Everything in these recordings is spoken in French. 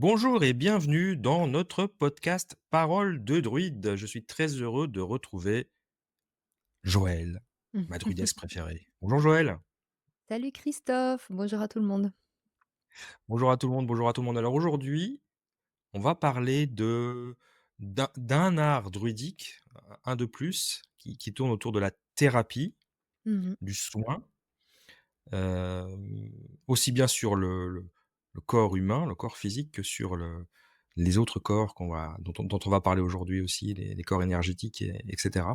Bonjour et bienvenue dans notre podcast Parole de druide. Je suis très heureux de retrouver Joël, ma Mmh. druidesse préférée. Bonjour Joël. Salut Christophe, bonjour à tout le monde. Bonjour à tout le monde, bonjour à tout le monde. Alors aujourd'hui, on va parler d'un art druidique, un de plus, qui tourne autour de la thérapie, Mmh. du soin, aussi bien sur le corps humain, le corps physique, que sur les autres corps dont on va parler aujourd'hui aussi, les corps énergétiques, etc.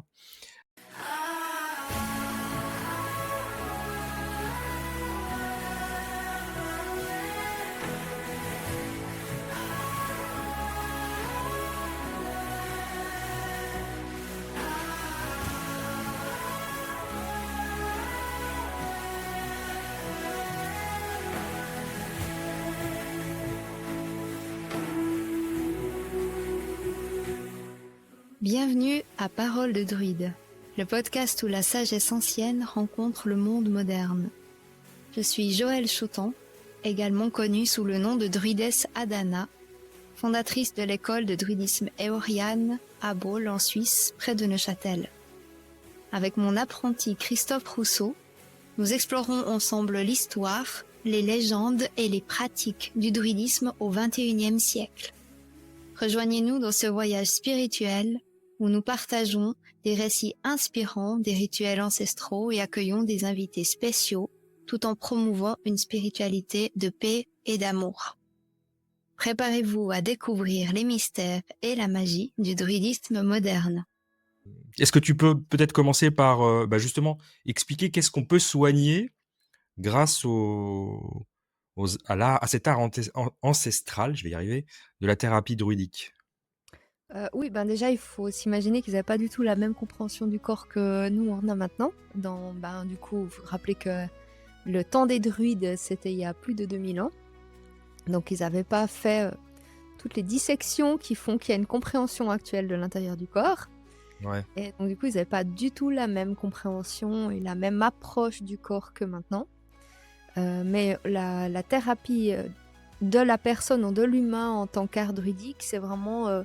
Bienvenue à Parole de druide, le podcast où la sagesse ancienne rencontre le monde moderne. Je suis Joëlle Chotan, également connue sous le nom de druidesse Adana, fondatrice de l'école de druidisme éoriane à Baule en Suisse, près de Neuchâtel. Avec mon apprenti Christophe Rousseau, nous explorons ensemble l'histoire, les légendes et les pratiques du druidisme au XXIe siècle. Rejoignez-nous dans ce voyage spirituel où nous partageons des récits inspirants des rituels ancestraux et accueillons des invités spéciaux tout en promouvant une spiritualité de paix et d'amour. Préparez-vous à découvrir les mystères et la magie du druidisme moderne. Est-ce que tu peux peut-être commencer par, justement expliquer qu'est-ce qu'on peut soigner grâce à cet art ancestral, je vais y arriver, de la thérapie druidique? Oui, ben déjà, il faut s'imaginer qu'ils n'avaient pas du tout la même compréhension du corps que nous, on a maintenant. Du coup, vous vous rappelez que le temps des druides, c'était il y a plus de 2000 ans. Donc, ils n'avaient pas fait toutes les dissections qui font qu'il y a une compréhension actuelle de l'intérieur du corps. Ouais. Et donc, du coup, ils n'avaient pas du tout la même compréhension et la même approche du corps que maintenant. Mais la thérapie de la personne ou de l'humain en tant qu'art druidique, c'est vraiment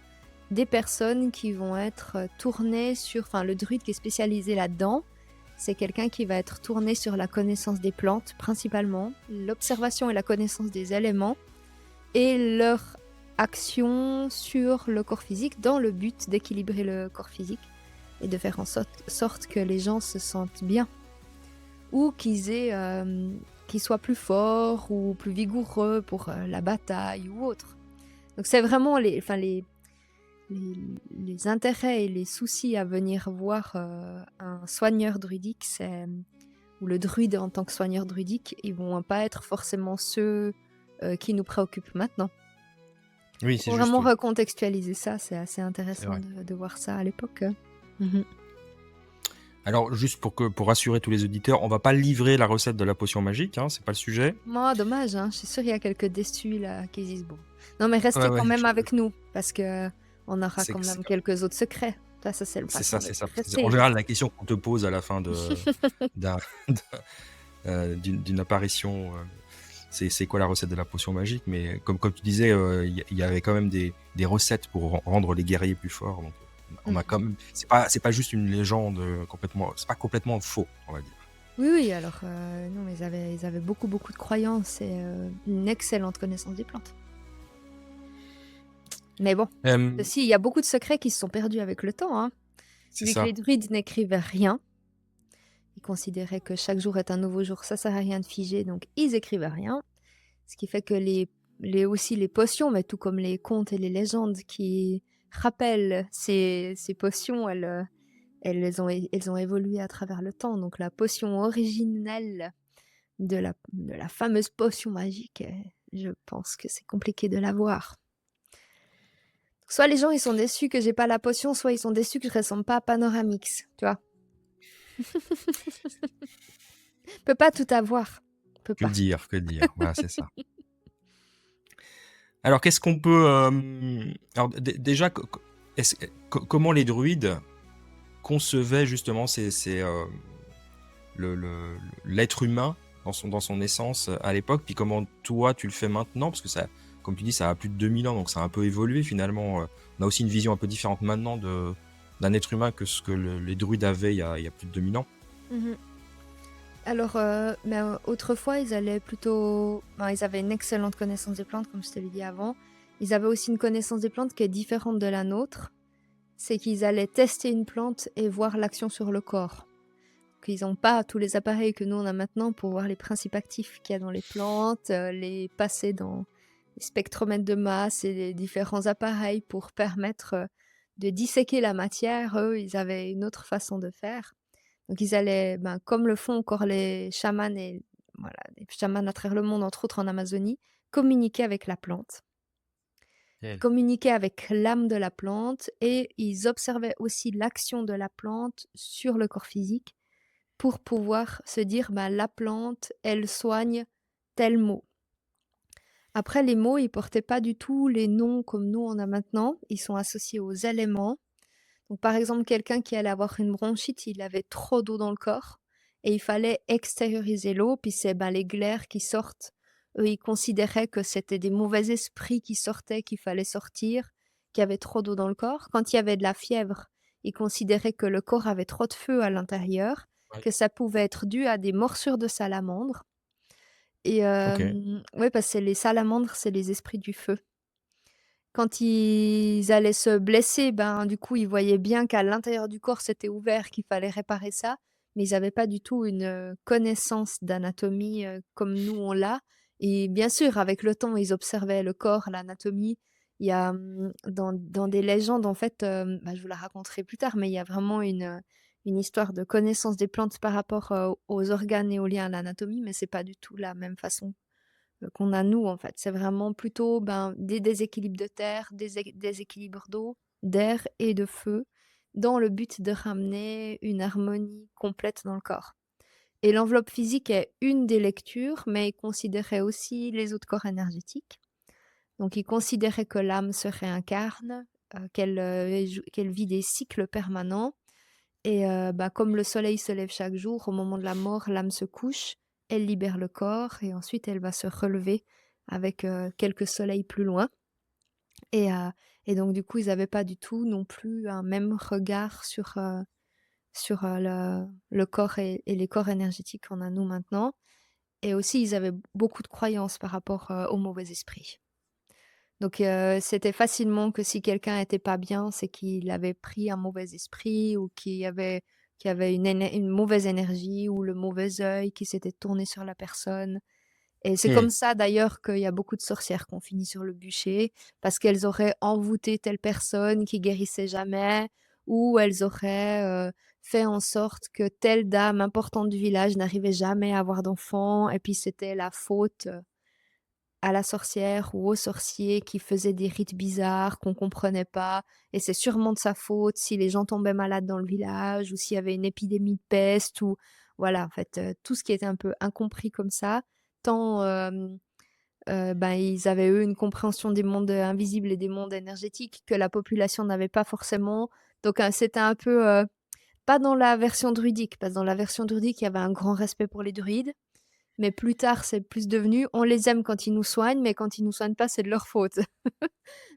des personnes qui vont être tournées sur... Enfin, le druide qui est spécialisé là-dedans, c'est quelqu'un qui va être tourné sur la connaissance des plantes principalement, l'observation et la connaissance des éléments, et leur action sur le corps physique dans le but d'équilibrer le corps physique et de faire en sorte que les gens se sentent bien ou qu'ils soient plus forts ou plus vigoureux pour la bataille ou autre. Donc c'est vraiment les, les intérêts et les soucis à venir voir un soigneur druidique, ou le druide en tant que soigneur druidique, ils vont pas être forcément ceux qui nous préoccupent maintenant. Oui, c'est Faut juste, vraiment oui, recontextualiser ça, c'est assez c'est intéressant vrai. de voir ça à l'époque. Mhm. Alors juste pour rassurer tous les auditeurs, on va pas livrer la recette de la potion magique, hein, c'est pas le sujet. Moi, dommage, hein, je suis sûre qu'il y a quelques déçus là qui disent bon. Non, mais Ouais, restez ouais, quand même avec nous parce que on aura c'est quand que c'est même quelques autres secrets. Ça, c'est le c'est façon ça, c'est d'être. ça. En Restez. général, la question qu'on te pose à la fin d'un d'une apparition, c'est quoi la recette de la potion magique? Mais comme tu disais, il y avait quand même des recettes pour rendre les guerriers plus forts, donc on a Mhm. quand même c'est pas juste une légende, complètement c'est pas complètement faux, on va dire. Oui, oui, alors non, mais ils avaient beaucoup, beaucoup de croyances et une excellente connaissance des plantes. Mais bon, Hem, aussi, il y a beaucoup de secrets qui se sont perdus avec le temps, hein. c'est Vu que les ça. druides n'écrivaient rien, ils considéraient que chaque jour est un nouveau jour, ça sert à rien de figer, donc ils écrivaient rien. Ce qui fait que aussi les potions, mais tout comme les contes et les légendes qui rappellent ces potions, elles ont évolué à travers le temps. Donc la potion originelle de la fameuse potion magique, je pense que c'est compliqué de l'avoir. Soit les gens, ils sont déçus que j'ai pas la potion, soit ils sont déçus que je ressemble pas à Panoramix, tu vois? Peut pas tout avoir, peut Que pas. dire? Que dire? Voilà, c'est ça. Alors qu'est-ce qu'on peut, alors déjà comment les druides concevaient justement l'être humain dans son essence, à l'époque, puis comment toi tu le fais maintenant? Parce que comme tu dis, ça a plus de 2000 ans, donc ça a un peu évolué finalement. On a aussi une vision un peu différente maintenant d'un être humain que ce que les druides avaient il y a plus de 2000 ans. Mmh. Alors, autrefois, ils allaient plutôt ils avaient une excellente connaissance des plantes, comme je te l'ai dit avant. Ils avaient aussi une connaissance des plantes qui est différente de la nôtre. C'est qu'ils allaient tester une plante et voir l'action sur le corps. Qu'ils ont pas tous les appareils que nous, on a maintenant pour voir les principes actifs qu'il y a dans les plantes, les passer dans les spectromètres de masse et les différents appareils pour permettre, de disséquer la matière. Eux, ils avaient une autre façon de faire. Donc ils allaient, comme le font encore les chamans et voilà, les chamans à travers le monde, entre autres en Amazonie, communiquer avec la plante. Ils OK. communiquaient avec l'âme de la plante et ils observaient aussi l'action de la plante sur le corps physique pour pouvoir se dire: «La plante, elle soigne tel mot». Après les mots, ils portaient pas du tout les noms comme nous on a maintenant, ils sont associés aux éléments. Donc par exemple, quelqu'un qui allait avoir une bronchite, il avait trop d'eau dans le corps et il fallait extérioriser l'eau, puis c'est, les glaires qui sortent. Eux, ils considéraient que c'était des mauvais esprits qui sortaient, qu'il fallait sortir, qu'il y avait trop d'eau dans le corps. Quand il y avait de la fièvre, ils considéraient que le corps avait trop de feu à l'intérieur, Ouais. que ça pouvait être dû à des morsures de salamandres et OK. ouais, parce que les salamandres, c'est les esprits du feu. Quand ils allaient se blesser, du coup, ils voyaient bien qu'à l'intérieur du corps, c'était ouvert, qu'il fallait réparer ça, mais ils avaient pas du tout une, connaissance d'anatomie, comme nous on l'a et bien sûr, avec le temps, ils observaient le corps, l'anatomie. Il y a, dans des légendes, en fait, je vous la raconterai plus tard, mais il y a vraiment une histoire de connaissance des plantes par rapport, aux organes et aux liens à l'anatomie, mais c'est pas du tout la même façon qu'on a nous, en fait. C'est vraiment plutôt, des déséquilibres de terre, des déséquilibres d'eau, d'air et de feu, dans le but de ramener une harmonie complète dans le corps. Et l'enveloppe physique est une des lectures, mais il considérait aussi les autres corps énergétiques. Donc il considérait que l'âme se réincarne, qu'elle vit des cycles permanents et comme le soleil se lève chaque jour, au moment de la mort, l'âme se couche, elle libère le corps et ensuite elle va se relever avec, quelques soleils plus loin et heu et donc du coup, ils avaient pas du tout non plus un même regard sur le corps et les corps énergétiques qu'on a nous maintenant et aussi ils avaient beaucoup de croyances par rapport, aux mauvais esprits. Donc c'était facilement que si quelqu'un était pas bien, c'est qu'il avait pris un mauvais esprit ou qu'il y avait une mauvaise énergie ou le mauvais œil qui s'était tourné sur la personne et c'est Mmh. comme ça d'ailleurs qu'il y a beaucoup de sorcières qui ont fini sur le bûcher parce qu'elles auraient envoûté telle personne qui guérissait jamais ou elles auraient, fait en sorte que telle dame importante du village n'arrivait jamais à avoir d'enfant et puis c'était la faute, à la sorcière ou au sorcier qui faisait des rites bizarres qu'on comprenait pas et c'est sûrement de sa faute si les gens tombaient malades dans le village ou s'il y avait une épidémie de peste ou voilà, en fait, tout ce qui était un peu incompris comme ça, tant, ils avaient eux une compréhension des mondes, invisibles et des mondes énergétiques que la population n'avait pas forcément. Donc, c'était un peu, pas dans la version druidique, parce que dans la version druidique, il y avait un grand respect pour les druides. Mais plus tard, c'est plus devenu: on les aime quand ils nous soignent, mais quand ils nous soignent pas, c'est de leur faute.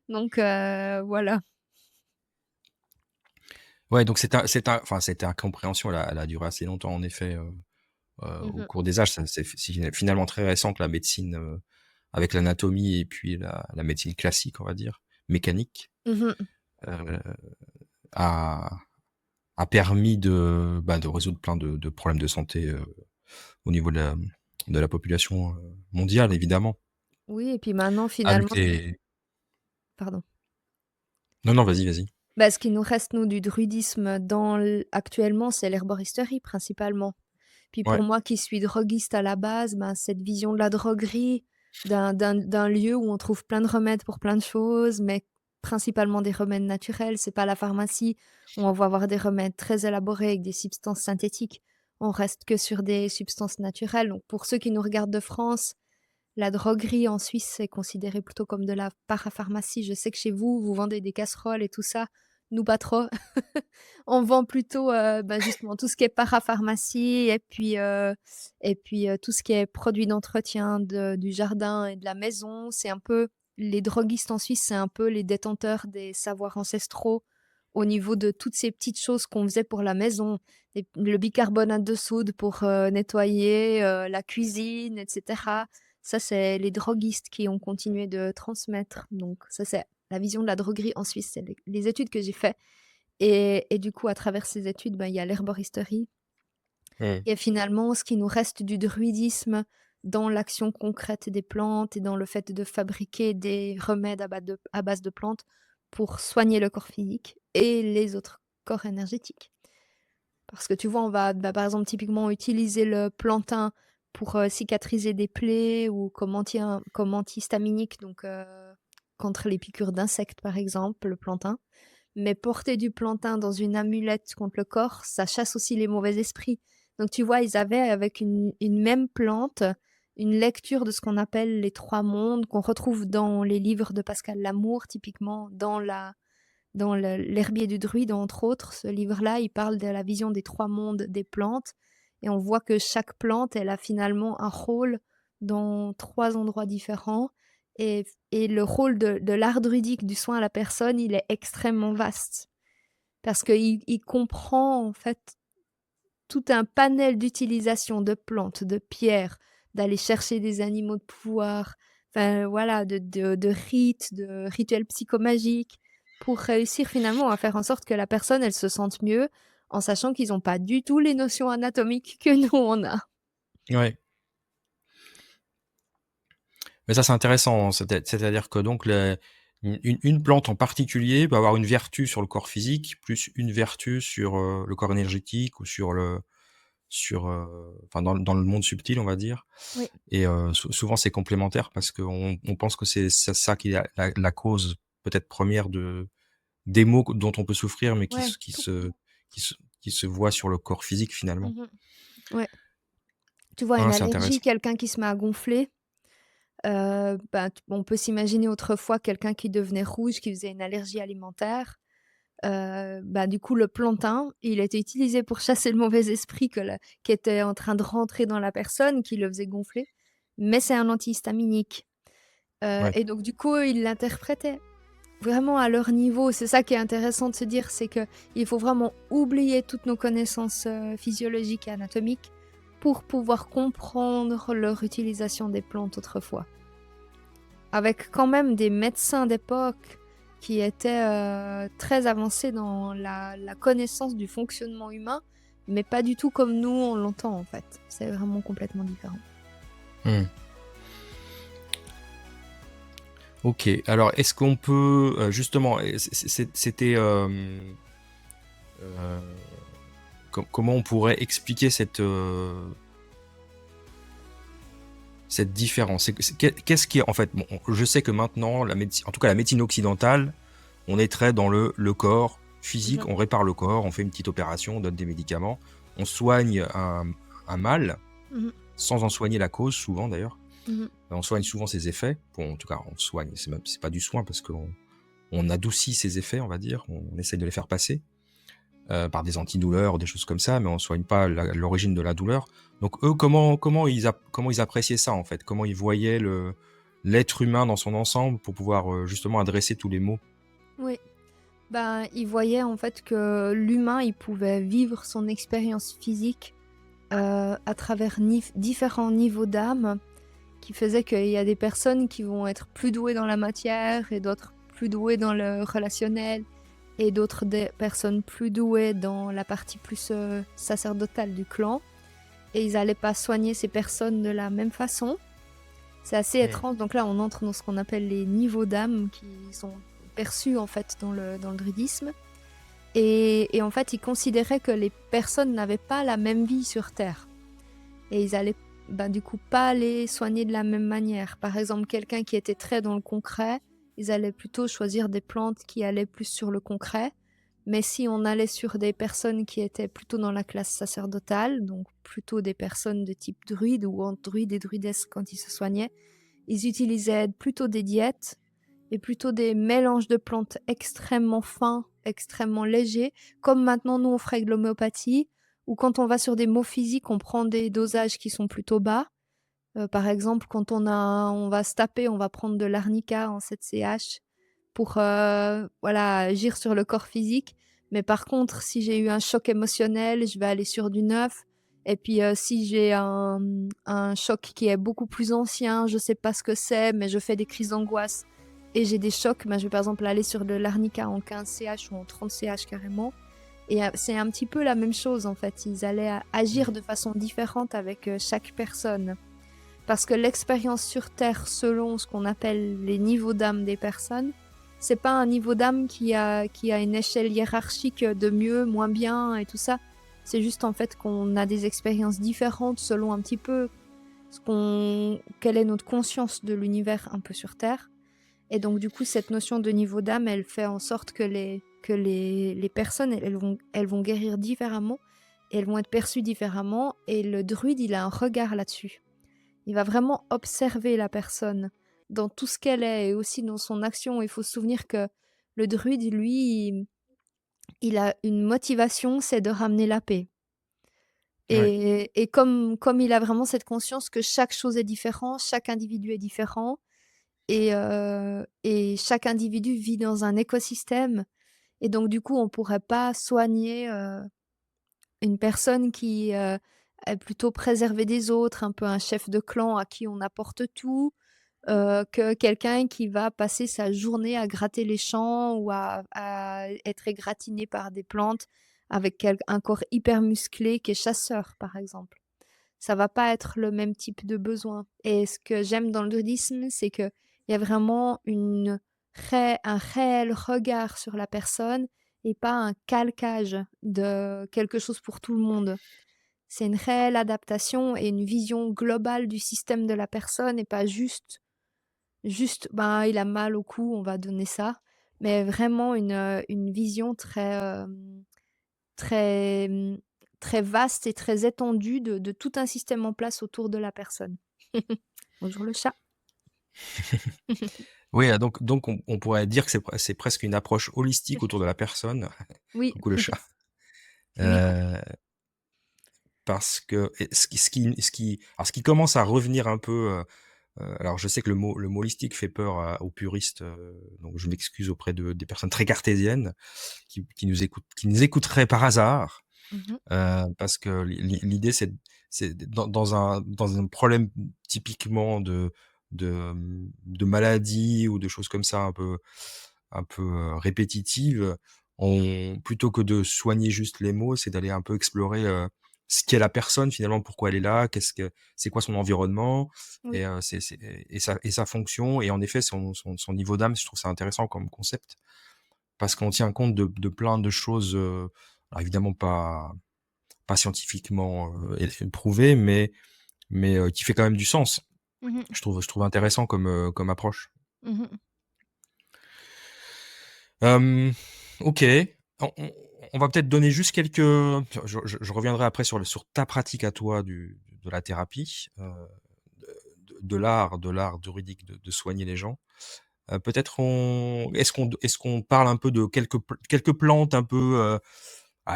Donc voilà. Ouais, donc cette incompréhension, elle a duré assez longtemps en effet, Mmh au mh. cours des âges. Ça c'est finalement très récent que la médecine, avec l'anatomie et puis la médecine classique, on va dire, mécanique, Mmh. heu, a permis de résoudre plein de problèmes de santé, au niveau de la population, mondiale évidemment. Oui et puis maintenant Avec finalement les pardon. Non, non, vas-y, vas-y. Ce qui nous reste nous du druidisme actuellement, c'est l'herboristerie principalement. Puis pour Ouais. moi qui suis droguiste à la base, cette vision de la droguerie, d'un lieu où on trouve plein de remèdes pour plein de choses, mais principalement des remèdes naturels. C'est pas la pharmacie où on va avoir des remèdes très élaborés avec des substances synthétiques. On reste que sur des substances naturelles. Donc pour ceux qui nous regardent de France, la droguerie en Suisse est considérée plutôt comme de la parapharmacie. Je sais que chez vous, vous vendez des casseroles et tout ça. Nous, pas trop. On vend plutôt, justement tout ce qui est parapharmacie et puis tout ce qui est produits d'entretien du jardin et de la maison. C'est un peu les droguistes en Suisse, c'est un peu les détenteurs des savoirs ancestraux au niveau de toutes ces petites choses qu'on faisait pour la maison. Le bicarbonate de soude pour nettoyer la cuisine, etc. Ça, c'est les droguistes qui ont continué de transmettre. Donc ça, c'est la vision de la droguerie en Suisse. C'est les études que j'ai faites. Et du coup, à travers ces études, ben, il y a l'herboristerie. Mmh. Et finalement, ce qui nous reste du druidisme dans l'action concrète des plantes et dans le fait de fabriquer des remèdes à base de plantes pour soigner le corps physique et les autres corps énergétiques. Parce que tu vois, on va, bah, par exemple, typiquement utiliser le plantain pour cicatriser des plaies ou comme antihistaminique, donc contre les piqûres d'insectes, par exemple, le plantain. Mais porter du plantain dans une amulette contre le corps, ça chasse aussi les mauvais esprits. Donc tu vois, ils avaient avec une même plante, une lecture de ce qu'on appelle les 3 mondes, qu'on retrouve dans les livres de Pascal Lamour, typiquement dans l'Herbier du druide, entre autres. Ce livre-là, il parle de la vision des 3 mondes des plantes. Et on voit que chaque plante, elle a finalement un rôle dans 3 endroits différents. Et le rôle de l'art druidique du soin à la personne, il est extrêmement vaste. Parce qu'il comprend en fait tout un panel d'utilisation de plantes, de pierres, d'aller chercher des animaux de pouvoir, enfin voilà, de rites, de rituels psychomagiques, pour réussir finalement à faire en sorte que la personne, elle se sente mieux, en sachant qu'ils ont pas du tout les notions anatomiques que nous on a. Ouais. Mais ça, c'est intéressant, hein. C'est-à-dire que donc une plante en particulier peut avoir une vertu sur le corps physique, plus une vertu sur, le corps énergétique ou enfin dans le monde subtil, on va dire. Oui, Et souvent c'est complémentaire parce qu'on pense que c'est ça qui est la cause peut-être première des maux dont on peut souffrir, mais ouais, qui se qui se voit sur le corps physique finalement. mmh ouais. Tu vois, une Ah, c'est allergie, intéressant. quelqu'un qui se met à gonfler, bah, on peut s'imaginer autrefois quelqu'un qui devenait rouge, qui faisait une allergie alimentaire. Bah, du coup, le plantain, il était utilisé pour chasser le mauvais esprit qui était en train de rentrer dans la personne, qui le faisait gonfler, mais c'est un antihistaminique. Ouais. Et donc du coup, ils l'interprétaient vraiment à leur niveau. C'est ça qui est intéressant de se dire, c'est que il faut vraiment oublier toutes nos connaissances, physiologiques et anatomiques pour pouvoir comprendre leur utilisation des plantes autrefois. Avec quand même des médecins d'époque qui étaient, très avancés dans la connaissance du fonctionnement humain, mais pas du tout comme nous on l'entend en fait. C'est vraiment complètement différent. Mmh. OK. Alors est-ce qu'on peut, justement, c'était, comment on pourrait expliquer cette différence? Qu'est-ce qui est en fait, bon, je sais que maintenant en tout cas la médecine occidentale, on est très dans le corps physique, Mmh. on répare le corps, on fait une petite opération, on donne des médicaments, on soigne un mal, Mmh. sans en soigner la cause souvent d'ailleurs. Mmh. On soigne souvent ses effets. Bon, en tout cas, on soigne, c'est pas du soin parce qu'on adoucit ses effets, on va dire, on essaye de les faire passer. Par des antidouleurs, des choses comme ça, mais on soigne pas l'origine de la douleur. Donc eux, comment ils appréciaient ça en fait? Comment ils voyaient l'être humain dans son ensemble pour pouvoir justement adresser tous les maux? Oui. Ben, il voyait en fait que l'humain, il pouvait vivre son expérience physique, à travers différents niveaux d'âme, qui faisait qu'il y a des personnes qui vont être plus douées dans la matière et d'autres plus douées dans le relationnel et d'autres des personnes plus douées dans la partie plus, sacerdotale du clan et ils allaient pas soigner ces personnes de la même façon. C'est assez Mmh. étrange, donc là on entre dans ce qu'on appelle les niveaux d'âme qui sont perçus en fait dans le druidisme et en fait ils considéraient que les personnes n'avaient pas la même vie sur terre et ils allaient, bah, du coup pas les soigner de la même manière. Par exemple, quelqu'un qui était très dans le concret, ils allaient plutôt choisir des plantes qui allaient plus sur le concret. Mais si on allait sur des personnes qui étaient plutôt dans la classe sacerdotale, donc plutôt des personnes de type druide ou entre druide et druidesse quand ils se soignaient, ils utilisaient plutôt des diètes et plutôt des mélanges de plantes extrêmement fins, extrêmement légers, comme maintenant nous on ferait de l'homéopathie, ou quand on va sur des maux physiques, on prend des dosages qui sont plutôt bas, Par exemple, quand on va se taper, on va prendre de l'arnica en 7CH pour, voilà, agir sur le corps physique. Mais par contre, si j'ai eu un choc émotionnel, je vais aller sur du neuf. Et puis, si j'ai un choc qui est beaucoup plus ancien, je sais pas ce que c'est, mais je fais des crises d'angoisse et j'ai des chocs, ben, je vais par exemple aller sur de l'arnica en 15 CH ou en 30 CH carrément. Et c'est un petit peu la même chose en fait. Ils allaient agir de façon différente avec chaque personne. Parce que l'expérience sur Terre, selon ce qu'on appelle les niveaux d'âme des personnes, c'est pas un niveau d'âme qui a une échelle hiérarchique de mieux, moins bien et tout ça. C'est juste en fait qu'on a des expériences différentes selon un petit peu quelle est notre conscience de l'univers un peu sur Terre. Et donc du coup, cette notion de niveau d'âme, elle fait en sorte que les personnes, elles vont guérir différemment et elles vont être perçues différemment. Et le druide, il a un regard là-dessus. Il va vraiment observer la personne dans tout ce qu'elle est et aussi dans son action. Il faut se souvenir que le druide, lui, il a une motivation, c'est de ramener la paix. Ouais, Et comme il a vraiment cette conscience que chaque chose est différente, chaque individu est différent et chaque individu vit dans un écosystème et donc du coup, on pourrait pas soigner, une personne qui, est plutôt préservée des autres, un peu un chef de clan à qui on apporte tout, que quelqu'un qui va passer sa journée à gratter les champs ou à être égratigné par des plantes avec un corps hyper musclé qui est chasseur, par exemple. Ça va pas être le même type de besoin et ce que j'aime dans le druidisme, c'est qu'il y a vraiment un réel regard sur la personne et pas un calquage de quelque chose pour tout le monde. C'est une réelle adaptation et une vision globale du système de la personne et pas juste, ben, il a mal au cou, on va donner ça, mais vraiment une vision très, très vaste et très étendue de tout un système en place autour de la personne. Bonjour le chat. oui, donc on pourrait dire que c'est presque une approche holistique autour de la personne. Oui, Coucou le chat. oui. Heu, parce que et ce qui commence à revenir un peu, alors je sais que le mot holistique fait peur aux puristes, donc je m'excuse auprès des personnes très cartésiennes qui nous écouteraient par hasard, Mmh. parce que l'idée c'est dans un problème typiquement de maladie ou de choses comme ça un peu répétitives, on plutôt que de soigner juste les mots, c'est d'aller un peu explorer, ce qu'est la personne finalement, pourquoi elle est là, c'est quoi son environnement Oui. et sa fonction et en effet son niveau d'âme. Je trouve ça intéressant comme concept parce qu'on tient compte de plein de choses, alors évidemment pas scientifiquement, prouvé, mais qui fait quand même du sens. Mmh. Je trouve intéressant comme approche. Mmh. Hem, OK. On va peut-être donner juste quelques je reviendrai après sur ta pratique à toi de la thérapie, de l'art druidique de soigner les gens. Peut-être est-ce qu'on parle un peu de quelques plantes un peu,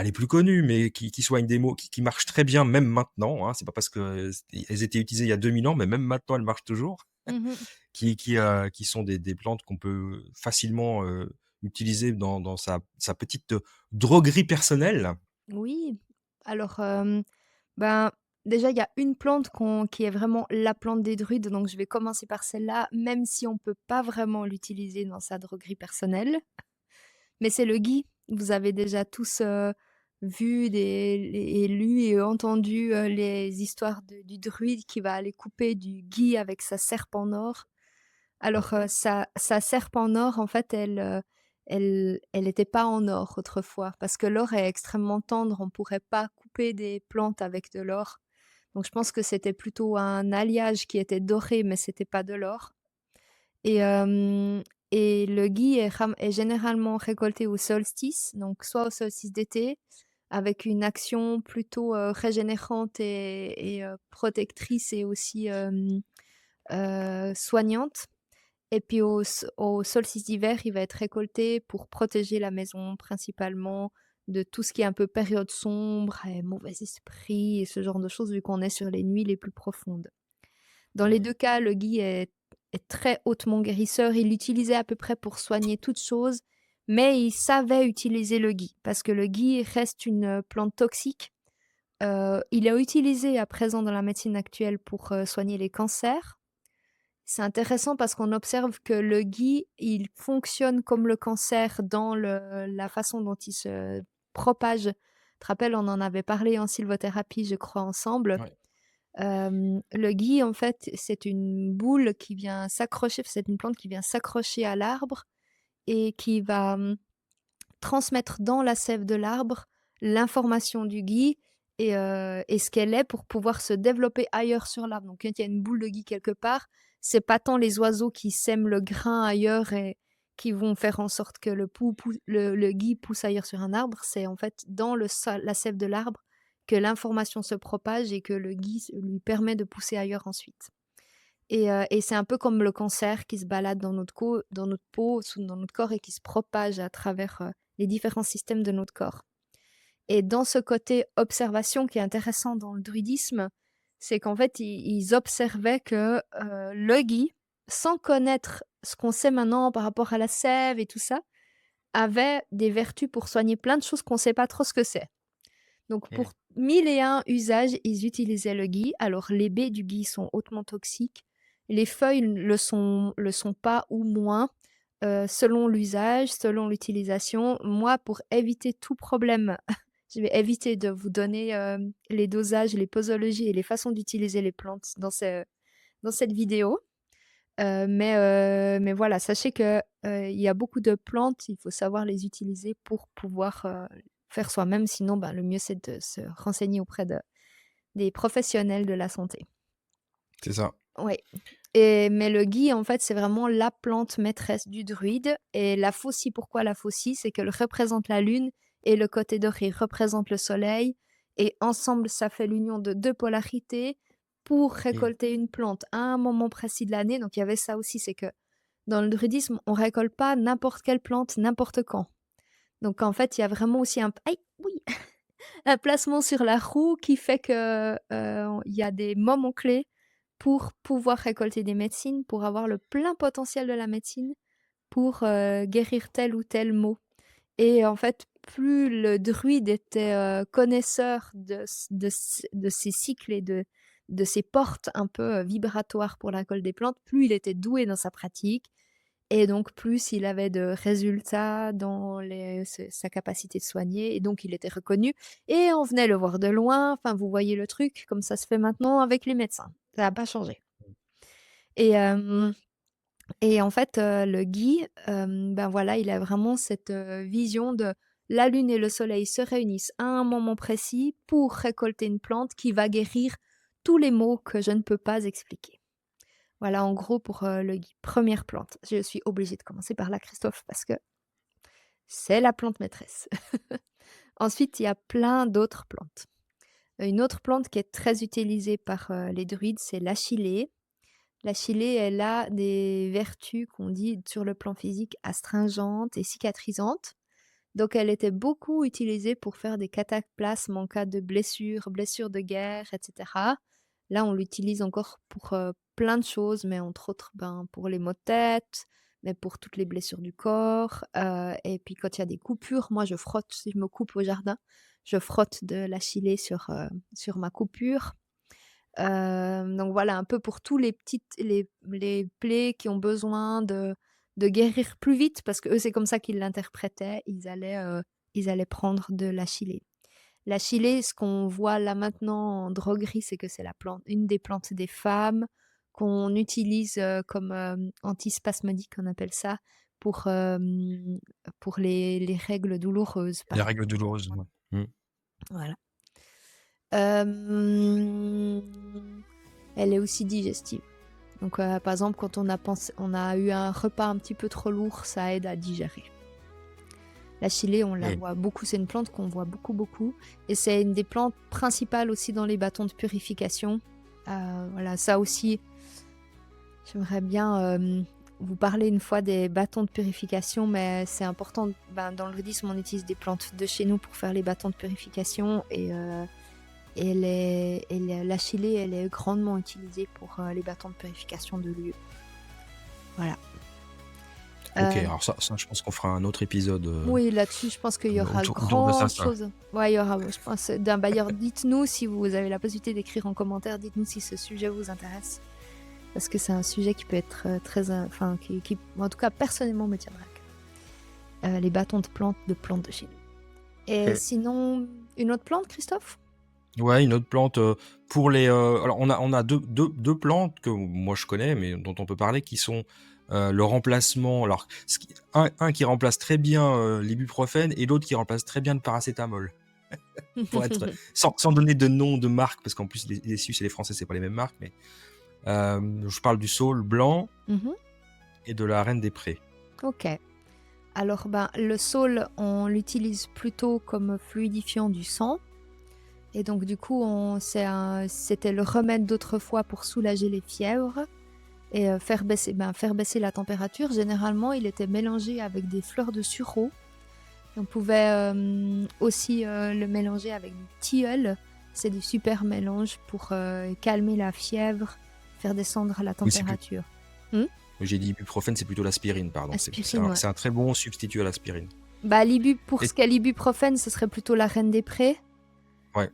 les plus connues, mais qui soignent des maux, qui marchent très bien même maintenant, hein. C'est pas parce que elles étaient utilisées il y a 2000 ans, mais même maintenant elles marchent toujours. Mmh. Qui sont des plantes qu'on peut facilement, utiliser dans sa petite, droguerie personnelle. Oui. Alors, ben, déjà, il y a une plante qui est vraiment la plante des druides, donc je vais commencer par celle-là, même si on peut pas vraiment l'utiliser dans sa droguerie personnelle. Mais c'est le gui. Vous avez déjà tous, vu et lu et entendu, les histoires du druide qui va aller couper du gui avec sa serpe en or. Ouais. Alors, sa serpe en or, en fait, elle était pas en or autrefois parce que l'or est extrêmement tendre, on pourrait pas couper des plantes avec de l'or. Donc je pense que c'était plutôt un alliage qui était doré, mais c'était pas de l'or. Et hem et le gui est généralement récolté au solstice, donc soit au solstice d'été, avec une action plutôt, régénérante et protectrice et aussi, soignante. Et puis au solstice d'hiver, il va être récolté pour protéger la maison principalement de tout ce qui est un peu période sombre et mauvais esprit et ce genre de choses, vu qu'on est sur les nuits les plus profondes. Dans les 2 cas, le gui est très hautement guérisseur. Il l'utilisait à peu près pour soigner toute chose, mais il savait utiliser le gui parce que le gui reste une, plante toxique. Il est utilisé à présent dans la médecine actuelle pour, soigner les cancers. C'est intéressant parce qu'on observe que le gui, il fonctionne comme le cancer dans la façon dont il se propage. Tu te rappelles, on en avait parlé en sylvothérapie, je crois, ensemble. Ouais. Le gui, en fait, c'est une boule qui vient s'accrocher, c'est une plante qui vient s'accrocher à l'arbre et qui va, transmettre dans la sève de l'arbre l'information du gui et ce qu'elle est pour pouvoir se développer ailleurs sur l'arbre. Donc quand il y a une boule de gui quelque part, c'est pas tant les oiseaux qui sèment le grain ailleurs et qui vont faire en sorte que le gui pousse ailleurs sur un arbre, c'est en fait dans le sol la sève de l'arbre que l'information se propage et que le gui lui permet de pousser ailleurs ensuite. Et c'est un peu comme le cancer qui se balade dans notre peau, dans notre corps et qui se propage à travers, les différents systèmes de notre corps. Et dans ce côté observation qui est intéressant dans le druidisme, c'est qu'en fait, ils observaient que, le gui, sans connaître ce qu'on sait maintenant par rapport à la sève et tout ça, avait des vertus pour soigner plein de choses qu'on ne sait pas trop ce que c'est. Donc Mmh. pour 1001 usages, ils utilisaient le gui. Alors les baies du gui sont hautement toxiques, les feuilles le sont pas ou moins, selon l'usage, selon l'utilisation. Moi, pour éviter tout problème, je vais éviter de vous donner, les dosages, les posologies et les façons d'utiliser les plantes dans cette vidéo. Mais voilà, sachez que, il y a beaucoup de plantes, il faut savoir les utiliser pour pouvoir, faire soi-même. Sinon, ben, le mieux, c'est de se renseigner auprès des professionnels de la santé. C'est ça. Oui, mais le gui, en fait, c'est vraiment la plante maîtresse du druide et la faucille, pourquoi la faucille? C'est qu'elle représente la lune et le côté doré représente le soleil et ensemble, ça fait l'union de 2 polarités pour Mmh. récolter une plante à un moment précis de l'année. Donc il y avait ça aussi, c'est que dans le druidisme, on récolte pas n'importe quelle plante n'importe quand. Donc en fait, il y a vraiment aussi aïe, oui, un placement sur la roue qui fait que, il y a des moments clés pour pouvoir récolter des médecines, pour avoir le plein potentiel de la médecine, pour, guérir tel ou tel mot. Et en fait, plus le druide était, connaisseur de ces cycles et de ces portes un peu, vibratoires pour la récolte des plantes, plus il était doué dans sa pratique et donc plus il avait de résultats dans sa capacité de soigner et donc il était reconnu et on venait le voir de loin. Enfin, vous voyez le truc, comme ça se fait maintenant avec les médecins. Ça n'a pas changé. Et en fait, le gui, ben, voilà, il a vraiment cette, vision de la lune et le soleil se réunissent à un moment précis pour récolter une plante qui va guérir tous les maux que je ne peux pas expliquer. Voilà, en gros, pour, le gui. 1re plante. Je suis obligée de commencer par là, Christophe, parce que c'est la plante maîtresse. Ensuite, il y a plein d'autres plantes. Une autre plante qui est très utilisée par, les druides, c'est l'achillée. L'achillée, elle a des vertus qu'on dit sur le plan physique astringentes et cicatrisantes. Donc elle était beaucoup utilisée pour faire des cataplasmes en cas de blessures de guerre et cetera. Là, on l'utilise encore pour, plein de choses, mais entre autres, ben, pour les maux de tête, mais pour toutes les blessures du corps, et puis quand il y a des coupures, moi je frotte si je me coupe au jardin, je frotte de l'achillée sur ma coupure. Donc voilà, un peu pour tous les plaies qui ont besoin de guérir plus vite parce qu'eux, c'est comme ça qu'ils l'interprétaient. Ils allaient prendre de l'achillée. L'achillée, ce qu'on voit là maintenant en droguerie, c'est que c'est la plante une des plantes des femmes qu'on utilise, comme, antispasmodique, on appelle ça, pour les règles douloureuses, Les par règles douloureuses, ouais. Mmh. voilà. Hem, Elle est aussi digestive. Donc, par exemple, quand on a eu un repas un petit peu trop lourd, ça aide à digérer. La chilée, on la Mmh. voit beaucoup, c'est une plante qu'on voit beaucoup, beaucoup et c'est une des plantes principales aussi dans les bâtons de purification. Voilà, ça aussi, j'aimerais bien, vous parler une fois des bâtons de purification, mais c'est important, ben, dans le bouddhisme, on utilise des plantes de chez nous pour faire les bâtons de purification Et la chilée, elle est grandement utilisée pour les bâtons de purification de lieux. Voilà. OK, Euh, alors ça je pense qu'on fera un autre épisode, oui, là-dessus, je pense qu'il y aura autour de ça, grand ça. chose. Ouais, il y aura, je pense, d'ailleurs, dites-nous si vous avez la possibilité d'écrire en commentaire, dites-nous si ce sujet vous intéresse. Parce que c'est un sujet qui peut être très, enfin, qui, en tout cas, personnellement, me tiendra à cœur. Les bâtons de plantes de chez nous. Et OK. sinon, une autre plante, Christophe? Ouais, une autre plante, pour les, alors on a deux plantes que moi je connais, mais dont on peut parler, qui sont, le remplacement, alors ce qui un qui remplace très bien, l'ibuprofène, et l'autre qui remplace très bien le paracétamol. Pour être sans donner de nom de marque, parce qu'en plus les Suisses et les Français, c'est pas les mêmes marques, mais je parle du saule blanc Mhm. et de la reine des prés. Ok. Alors, ben, le saule, on l'utilise plutôt comme fluidifiant du sang. Et donc, du coup, c'était le remède d'autrefois pour soulager les fièvres et faire baisser la température. Généralement, il était mélangé avec des fleurs de sureau. On pouvait aussi le mélanger avec du tilleul. C'est du super mélange pour calmer la fièvre, faire descendre la Oui, c'est plus température. Hmm. j'ai dit ibuprofène, c'est plutôt l'aspirine, pardon. Aspirine, ouais. C'est un très bon substitut à l'aspirine. Bah, pour Et ce qui est l'ibuprofène, ce serait plutôt la reine des prés, ouais,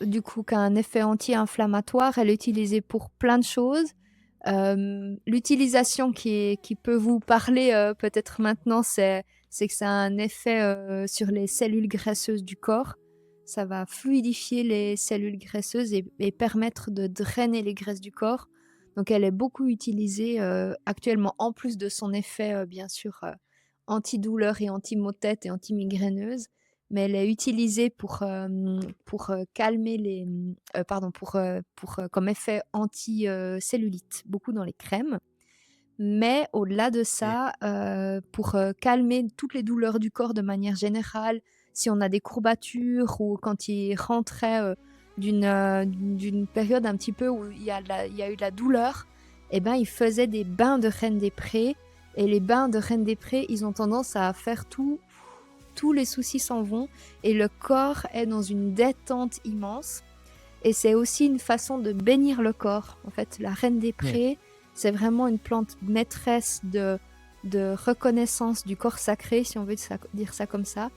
du coup, qui a un effet anti-inflammatoire. Elle est utilisée pour plein de choses. L'utilisation qui peut vous parler peut-être maintenant, c'est que ça a un effet sur les cellules graisseuses du corps. Ça va fluidifier les cellules graisseuses et permettre de drainer les graisses du corps. Donc elle est beaucoup utilisée actuellement, en plus de son effet bien sûr antidouleur et anti-maux de tête et anti-migraineuse. Mais elle est utilisée pour calmer pardon, comme effet anti-cellulite, beaucoup dans les crèmes. Mais au-delà de OK. ça, pour calmer toutes les douleurs du corps de manière générale, si on a des courbatures ou quand il rentrait d'une période un petit peu où il y a eu de la douleur, eh ben, il faisait des bains de Reine des Prés. Et les bains de Reine des Prés, ils ont tendance à faire tous les soucis s'en vont et le corps est dans une détente immense. Et c'est aussi une façon de bénir le corps. En fait, la reine des Mmh. prés, c'est vraiment une plante maîtresse de reconnaissance du corps sacré, si on veut dire ça comme ça.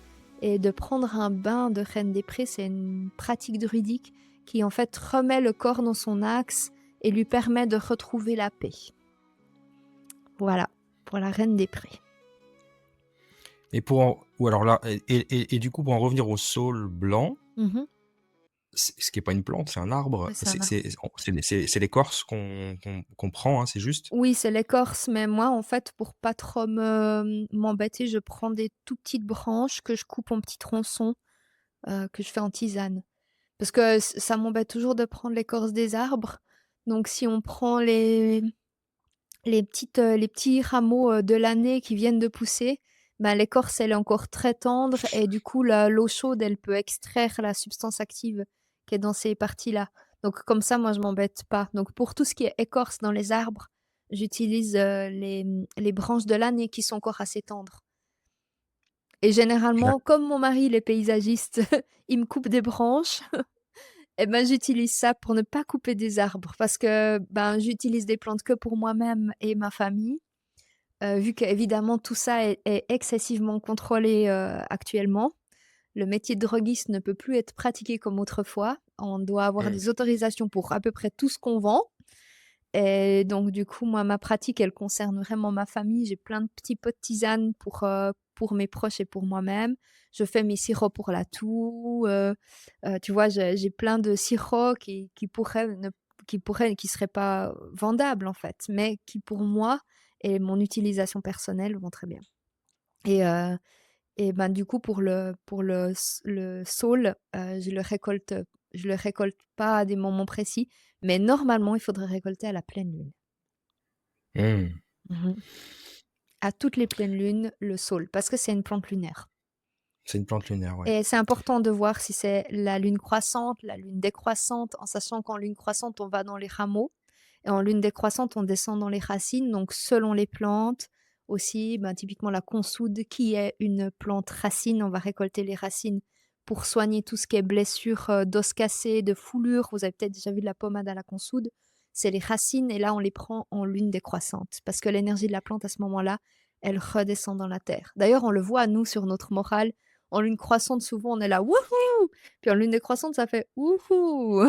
Et de prendre un bain de reine des prés, c'est une pratique druidique qui en fait remet le corps dans son axe et lui permet de retrouver la paix. Voilà, pour la reine des prés. Et ou alors là, et du coup, pour en revenir au saule blanc, Mhm. ce qui est pas une plante, c'est un arbre. Ouais, c'est un arbre. C'est l'écorce qu'on prend, hein, c'est juste? Oui, c'est l'écorce, mais moi, en fait, pour pas trop m'embêter, je prends des tout petites branches que je coupe en petits tronçons, que je fais en tisane. Parce que ça m'embête toujours de prendre l'écorce des arbres. Donc, si on prend les petits rameaux de l'année qui viennent de pousser, ben, l'écorce, elle est encore très tendre et du coup, l'eau chaude, elle peut extraire la substance active qui est dans ces parties-là. Donc, comme ça, moi, je m'embête pas. Donc, pour tout ce qui est écorce dans les arbres, j'utilise les branches de l'année qui sont encore assez tendres. Et généralement, comme mon mari, il est paysagiste, il me coupe des branches. Et ben, j'utilise ça pour ne pas couper des arbres parce que ben, j'utilise des plantes que pour moi-même et ma famille. Vu qu'évidemment tout ça est excessivement contrôlé, actuellement. Le métier de droguiste ne peut plus être pratiqué comme autrefois. On doit avoir Mmh. des autorisations pour à peu près tout ce qu'on vend et donc du coup, moi, ma pratique, elle concerne vraiment ma famille. J'ai plein de petits pots de tisane pour mes proches et pour moi-même. Je fais mes sirops pour la toux, tu vois? J'ai plein de sirops qui seraient pas vendables, en fait, mais qui pour moi et mon utilisation personnelle vont très bien. Et ben, du coup, le saule, je le récolte pas à des moments précis, mais normalement, il faudrait récolter à la pleine lune. Mmh. Mmh. À toutes les pleines lunes, le saule, parce que c'est une plante lunaire. C'est une plante lunaire, ouais. Et c'est important de voir si c'est la lune croissante, la lune décroissante, en sachant qu'en lune croissante, on va dans les rameaux et en lune décroissante, on descend dans les racines. Donc selon les plantes aussi, ben, typiquement la consoude qui est une plante racine, on va récolter les racines pour soigner tout ce qui est blessure, d'os cassés, de foulure. Vous avez peut-être déjà vu de la pommade à la consoude. C'est les racines et là, on les prend en lune décroissante parce que l'énergie de la plante à ce moment-là, elle redescend dans la terre. D'ailleurs, on le voit, nous, sur notre morale. En lune croissante, souvent, on est là: «Wouhou!» Puis en lune décroissante, ça fait: «Wouhou!»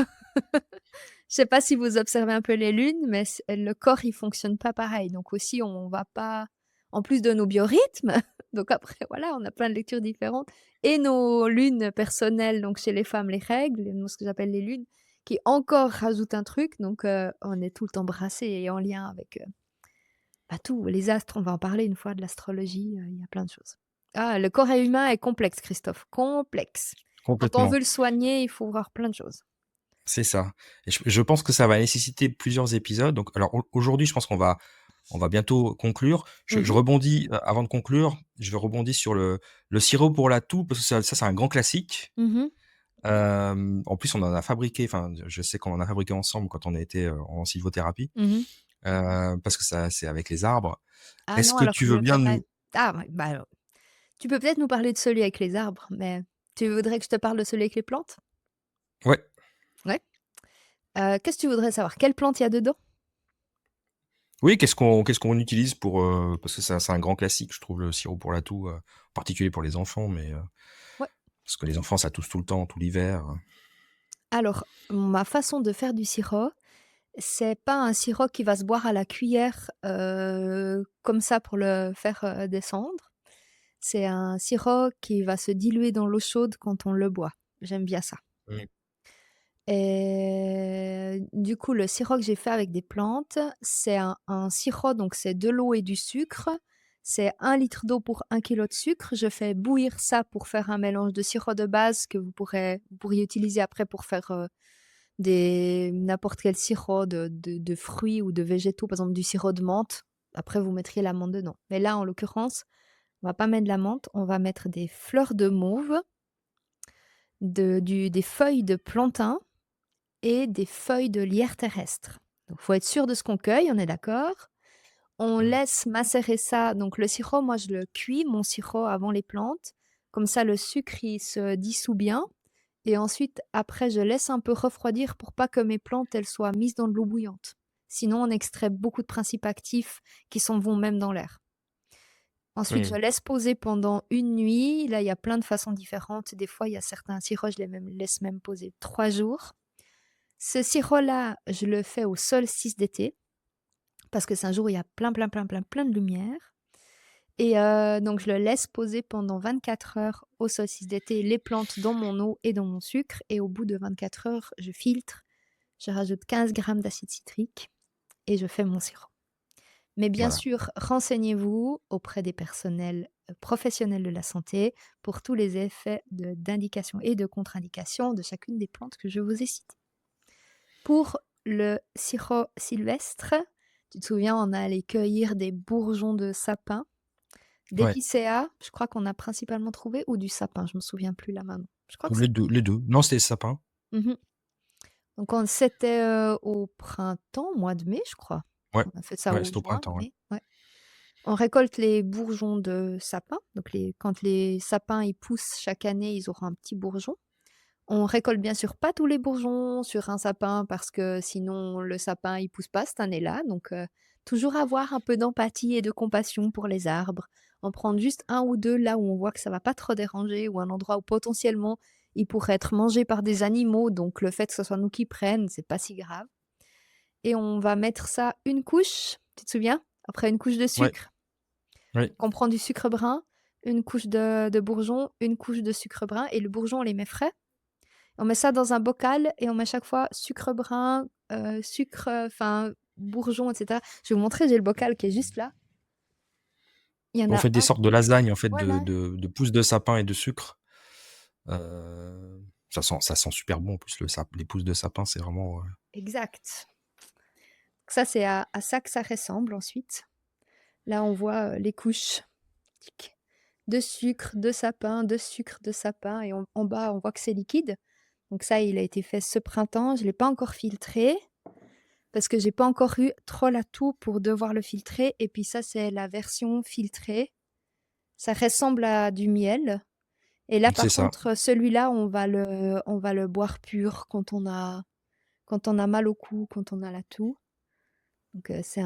Je sais pas si vous observez un peu les lunes, mais le corps, il fonctionne pas pareil. Donc aussi, on va pas en plus de nos biorhythmes, donc après, voilà, on a plein de lectures différentes et nos lunes personnelles, donc chez les femmes, les règles, ce que j'appelle les lunes, qui encore rajoutent un truc. Donc on est tout le temps brassé et en lien avec, bah, tout. Les astres, on va en parler une fois de l'astrologie, il y a plein de choses. Ah, le corps humain est complexe, Christophe, complexe. Quand on veut Complètement. le soigner, il faut voir plein de choses. C'est ça. Et je pense que ça va nécessiter plusieurs épisodes. Donc, alors aujourd'hui, je pense qu'on va bientôt conclure. Je Mmh. rebondis avant de conclure. Je vais rebondir sur le sirop pour la toux parce que ça, c'est un grand classique. Mmh. En plus, on en a fabriqué. Enfin, je sais qu'on en a fabriqué ensemble quand on était en sylvothérapie Mmh. parce que ça, c'est avec les arbres. Ah Est-ce non, que alors tu que je veux le bien fais pas. nous... Ah ouais, bah, alors, tu peux peut-être nous parler de celui avec les arbres, mais tu voudrais que je te parle de celui avec les plantes? Ouais. Ouais? Qu'est-ce que tu voudrais savoir? Quelle plante il y a dedans? Oui, qu'est-ce qu'on utilise pour parce que c'est un grand classique, je trouve le sirop pour la toux, en particulier pour les enfants, mais Ouais. parce que les enfants ça tousse tout le temps, tout l'hiver. Alors, ma façon de faire du sirop, c'est pas un sirop qui va se boire à la cuillère, comme ça pour le faire, descendre. C'est un sirop qui va se diluer dans l'eau chaude quand on le boit. J'aime bien ça. Mmh. Et du coup, le sirop que j'ai fait avec des plantes, c'est un sirop, donc c'est de l'eau et du sucre. C'est 1 litre d'eau pour 1 kilo de sucre. Je fais bouillir ça pour faire un mélange de sirop de base que vous pourriez utiliser après pour faire, des n'importe quel sirop de fruits ou de végétaux, par exemple du sirop de menthe. Après, vous mettriez la menthe dedans. Mais là, en l'occurrence, on va pas mettre de la menthe, on va mettre des fleurs de mauve, des feuilles de plantain et des feuilles de lierre terrestre. Donc, faut être sûr de ce qu'on cueille, on est d'accord? On Mmh. laisse macérer ça. Donc, le sirop, moi, je le cuis, mon sirop, avant les plantes. Comme ça, le sucre, il se dissout bien. Et ensuite, après, je laisse un peu refroidir pour pas que mes plantes, elles soient mises dans de l'eau bouillante. Sinon, on extrait beaucoup de principes actifs qui s'en vont même dans l'air. Ensuite, je Mmh. laisse poser pendant une nuit. Là, il y a plein de façons différentes. Des fois, il y a certains sirops, je laisse même poser 3 jours. Ce sirop-là, je le fais au solstice d'été parce que c'est un jour où il y a plein, plein, plein, plein, plein de lumière et donc je le laisse poser pendant 24 heures au solstice d'été, les plantes dans mon eau et dans mon sucre et au bout de 24 heures, je filtre, je rajoute 15 grammes d'acide citrique et je fais mon sirop. Mais bien Voilà. sûr, renseignez-vous auprès des personnels, professionnels de la santé pour tous les effets d'indication et de contre-indication de chacune des plantes que je vous ai citées. Pour le sirop sylvestre, tu te souviens, on est allé cueillir des bourgeons de sapin, Ouais. d'épicéa, je crois qu'on a principalement trouvé, ou du sapin, je me souviens plus là maintenant. Je crois que Les c'est 2, les 2. Non, c'était le sapin. mmh Donc on c'était, au printemps, mois de mai, je crois. Ouais. On a fait ça Ouais, au c'était au juin, printemps, ouais. mai, ouais. On récolte les bourgeons de sapin, donc quand les sapins, ils poussent chaque année, ils auront un petit bourgeon. On récolte bien sûr pas tous les bourgeons sur un sapin parce que sinon le sapin il pousse pas cette année-là. Donc toujours avoir un peu d'empathie et de compassion pour les arbres. En prendre juste un ou 2 là où on voit que ça va pas trop déranger ou un endroit où potentiellement il pourrait être mangé par des animaux. Donc le fait que ce soit nous qui prennent, c'est pas si grave. Et on va mettre ça une couche, tu te souviens? Après une couche de Ouais, sucre. ouais. On prend du sucre brun, une couche de bourgeon, une couche de sucre brun et le bourgeon on les met frais. On met ça dans un bocal et on met à chaque fois sucre brun, sucre, enfin bourgeon et cetera. Je vais vous montrer, j'ai le bocal qui est juste là. Il y en On a fait des un sortes de lasagnes, en fait, de voilà, de de pousses de sapin et de sucre. Ça sent super bon, en plus, les pousses de sapin, c'est vraiment, exact. Ça, c'est à ça que ça ressemble ensuite. Là, on voit, les couches tic, de sucre, de sapin, de sucre, de sapin et en bas, on voit que c'est liquide. Donc ça, il a été fait ce printemps. Je ne l'ai pas encore filtré parce que j'ai pas encore eu trop la toux pour devoir le filtrer et puis ça, c'est la version filtrée. Ça ressemble à du miel Et là, C'est par ça. contre, celui-là, on va le boire pur quand on a mal au cou, quand on a la toux. Donc, c'est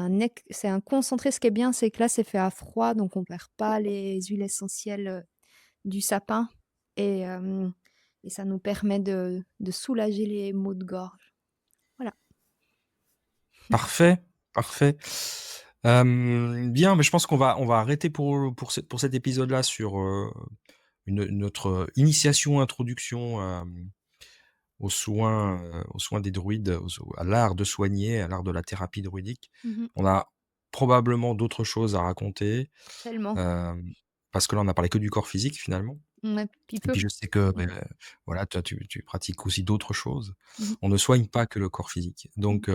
un concentré. Ce qui est bien, c'est que là, c'est fait à froid, donc on perd pas les huiles essentielles, du sapin et ça nous permet de soulager les maux de gorge. Voilà. Parfait, parfait. Bien, mais je pense qu'on va arrêter pour cet épisode-là sur, notre initiation, introduction, aux soins des druides, à l'art de soigner, à l'art de la thérapie druidique. Mmh. On a probablement d'autres choses à raconter, Tellement. hem, parce que là, on a parlé que du corps physique finalement. Ouais, puis Et peu puis je sais que, mmh. voilà, toi tu pratiques aussi d'autres choses. Mmh. On ne soigne pas que le corps physique. Mmh. Donc,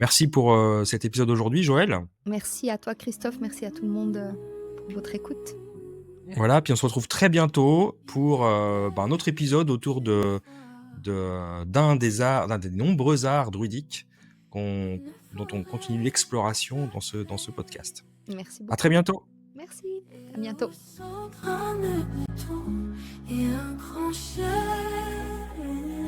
merci pour, cet épisode aujourd'hui, Joël. Merci à toi Christophe, merci à tout le monde, pour votre écoute. Voilà, puis on se retrouve très bientôt pour, un autre épisode autour d'un des nombreux arts druidiques qu'on dont on continue l'exploration dans ce podcast. Merci À très beaucoup. bientôt. Merci, à bientôt. Soprano de ton et un grand chêne.